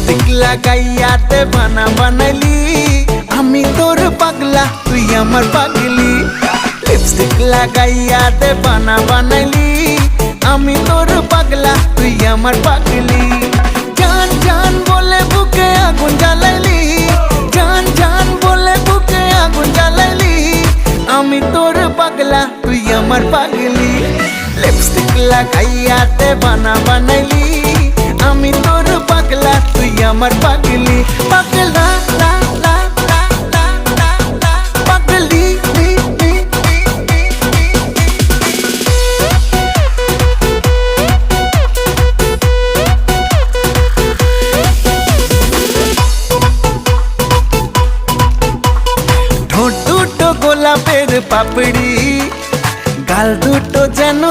Lipstick লাগাইয়াতে বানা বানাইলি আমি তোর পাগলা তুই আমার পাগলি। লিপস্টিক লাগাইয়াতে বানা বানাইলি আমি তোর পাগলা তুই আমার পাগলি। জান জান বলে বুকে আগুন জ্বালাইলি, জান জান বলে বুকে আগুন জ্বালাইলি আমি তোর পাগলা তুই আমার পাগলি। লিপস্টিক লাগাইয়াতে বানা বানাইলি আমি তোর পাগলা তুই আমার পাগলি। পাগলা লা লা লা লা লা লা পাগলি লি লি লি লি। ঠোঁট দুটো গোলাপের পাপড়ি, গাল দুটো যেন